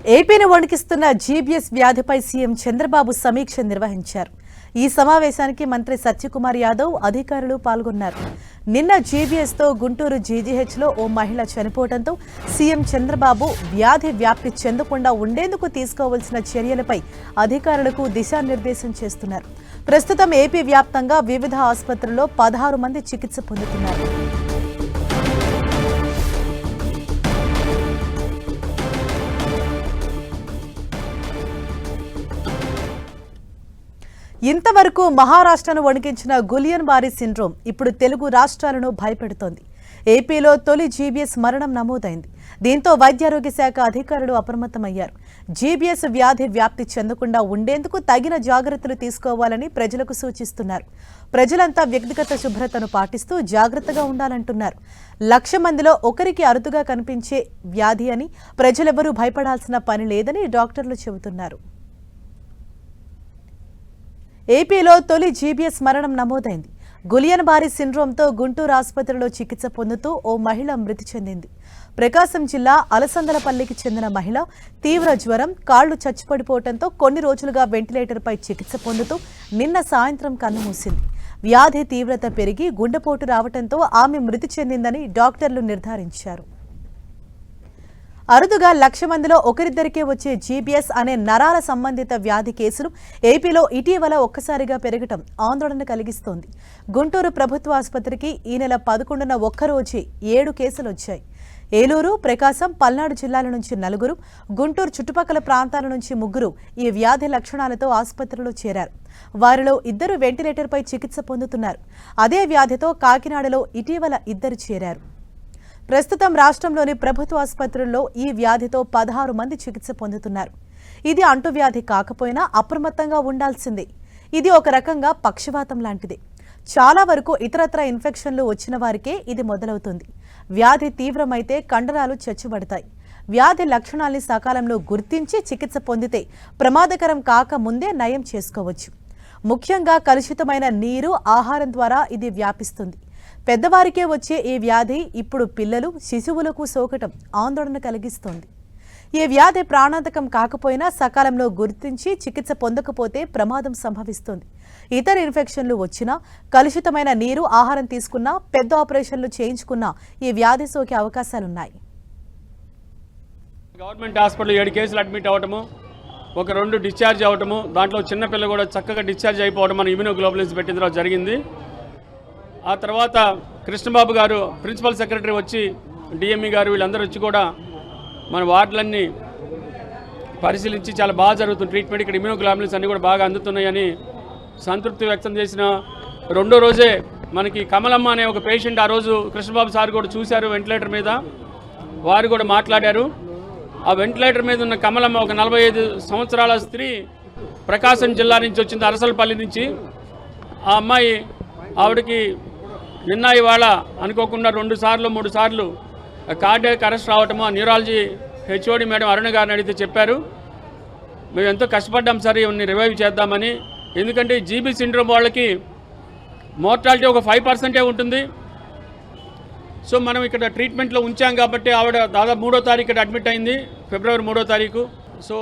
ఏపీని వణికిస్తున్న GBs వ్యాధిపై CM Chandrababu సమీక్ష నిర్వహించారు. ఈ సమావేశానికి మంత్రి సత్యకుమార్ యాదవ్ అధికారులు పాల్గొన్నారు. నిన్న జీబీఎస్తో గుంటూరు జీజీహెచ్లో ఓ మహిళ చనిపోవడంతో సీఎం చంద్రబాబు వ్యాధి వ్యాప్తి చెందకుండా ఉండేందుకు తీసుకోవాల్సిన చర్యలపై అధికారులకు దిశానిర్దేశం చేస్తున్నారు. ప్రస్తుతం ఏపీ వ్యాప్తంగా వివిధ ఆసుపత్రుల్లో 16 మంది చికిత్స పొందుతున్నారు. ఇంతవరకు మహారాష్ట్రను వణికించిన గులియన్-బారీ సిండ్రోమ్ ఇప్పుడు తెలుగు రాష్ట్రాలను భయపెడుతోంది. ఏపీలో తొలి జీబీఎస్ మరణం నమోదైంది. దీంతో వైద్యారోగ్య శాఖ అధికారులు అప్రమత్తమయ్యారు. జీబీఎస్ వ్యాధి వ్యాప్తి చెందకుండా ఉండేందుకు తగిన జాగ్రత్తలు తీసుకోవాలని ప్రజలకు సూచిస్తున్నారు. ప్రజలంతా వ్యక్తిగత శుభ్రతను పాటిస్తూ జాగ్రత్తగా ఉండాలంటున్నారు. 1,00,000 మందిలో ఒకరికి అరుదుగా కనిపించే వ్యాధి అని, ప్రజలెవరూ భయపడాల్సిన పని లేదని డాక్టర్లు చెబుతున్నారు. ఏపీలో తొలి జీబీఎస్ మరణం నమోదైంది. గులియన్-బారీ సిండ్రోమ్తో గుంటూరు ఆసుపత్రిలో చికిత్స పొందుతూ ఓ మహిళ మృతి చెందింది. ప్రకాశం జిల్లా అలసందలపల్లికి చెందిన మహిళ తీవ్ర జ్వరం, కాళ్లు చచ్చిపడిపోవడంతో కొన్ని రోజులుగా వెంటిలేటర్పై చికిత్స పొందుతూ నిన్న సాయంత్రం కన్నుమూసింది. వ్యాధి తీవ్రత పెరిగి గుండెపోటు రావడంతో ఆమె మృతి చెందిందని డాక్టర్లు నిర్ధారించారు. అరుదుగా 1,00,000 మందిలో ఒకరిద్దరికే వచ్చే జీబీఎస్ అనే నరాల సంబంధిత వ్యాధి కేసులు ఏపీలో ఇటీవల ఒక్కసారిగా పెరగటం ఆందోళన కలిగిస్తోంది. గుంటూరు ప్రభుత్వ ఆసుపత్రికి ఈ నెల 11న ఒక్కరోజే 7 కేసులు వచ్చాయి. ఏలూరు, ప్రకాశం, పల్నాడు జిల్లాల నుంచి 4, గుంటూరు చుట్టుపక్కల ప్రాంతాల నుంచి 3 ఈ వ్యాధి లక్షణాలతో ఆసుపత్రిలో చేరారు. వారిలో 2 వెంటిలేటర్పై చికిత్స పొందుతున్నారు. అదే వ్యాధితో కాకినాడలో ఇటీవల 2 చేరారు. ప్రస్తుతం రాష్ట్రంలోని ప్రభుత్వ ఆసుపత్రుల్లో ఈ వ్యాధితో 16 మంది చికిత్స పొందుతున్నారు. ఇది అంటువ్యాధి కాకపోయినా అప్రమత్తంగా ఉండాల్సిందే. ఇది ఒక రకంగా పక్షవాతం లాంటిదే. చాలా వరకు ఇతరత్ర ఇన్ఫెక్షన్లు వచ్చిన వారికే ఇది మొదలవుతుంది. వ్యాధి తీవ్రమైతే కండరాలు చచ్చుబడతాయి. వ్యాధి లక్షణాల్ని సకాలంలో గుర్తించి చికిత్స పొందితే ప్రమాదకరం కాక ముందే నయం చేసుకోవచ్చు. ముఖ్యంగా కలుషితమైన నీరు, ఆహారం ద్వారా ఇది వ్యాపిస్తుంది. పెద్దవారికే వచ్చే ఈ వ్యాధి ఇప్పుడు పిల్లలు, శిశువులకు సోకటం ఆందోళన కలిగిస్తోంది. ఈ వ్యాధి ప్రాణాంతకం కాకపోయినా సకాలంలో గుర్తించి చికిత్స పొందకపోతే ప్రమాదం సంభవిస్తుంది. ఇతర ఇన్ఫెక్షన్లు వచ్చినా, కలుషితమైన నీరు, ఆహారం తీసుకున్నా, పెద్ద ఆపరేషన్లు చేయించుకున్నా ఈ వ్యాధి సోకే అవకాశాలున్నాయి. గవర్నమెంట్ హాస్పిటల్ 7 కేసులు అడ్మిట్ అవ్వటము, ఒక 2 డిశ్చార్జ్ అవ్వటము, దాంట్లో చిన్నపిల్ల కూడా చక్కగా డిశ్చార్జ్ అయిపోవడం మన ఇమ్యూనోగ్లోబులిన్స్ పెట్టిన తర్వాత జరిగింది. ఆ తర్వాత కృష్ణబాబు గారు ప్రిన్సిపల్ సెక్రటరీ వచ్చి, డిఎంఈ గారు వీళ్ళందరూ వచ్చి కూడా మన వార్డులన్నీ పరిశీలించి చాలా బాగా జరుగుతుంది ట్రీట్మెంట్, ఇక్కడ ఇమ్యూనోగ్లోబులిన్స్ అన్నీ కూడా బాగా అందుతున్నాయని సంతృప్తి వ్యక్తం చేసిన రెండో రోజే మనకి కమలమ్మ అనే ఒక పేషెంట్ ఆ రోజు కృష్ణబాబు సార్ కూడా చూశారు వెంటిలేటర్ మీద. వారు కూడా మాట్లాడారు. ఆ వెంటిలేటర్ మీద ఉన్న కమలమ్మ ఒక 45 సంవత్సరాల స్త్రీ, ప్రకాశం జిల్లా నుంచి వచ్చింది, అరసలపల్లి నుంచి. ఆ అమ్మాయి ఆవిడకి నిన్న ఇవాళ అనుకోకుండా 2 సార్లు 3 సార్లు కార్డియాక్ అరెస్ట్ రావటము. ఆ న్యూరాలజీ హెచ్ఓడి మేడం అరుణ గారిని అడిగితే చెప్పారు, మేము ఎంతో కష్టపడ్డాం సార్ ఇవన్నీ రివైవ్ చేద్దామని. ఎందుకంటే జీబీ సిండ్రోమ్ వాళ్ళకి మోర్టాలిటీ ఒక 5% ఉంటుంది. సో మనం ఇక్కడ ట్రీట్మెంట్లో ఉంచాం కాబట్టి ఆవిడ దాదాపు 3వ తారీఖు ఇక్కడ అడ్మిట్ అయింది, ఫిబ్రవరి 3వ తారీఖు. సో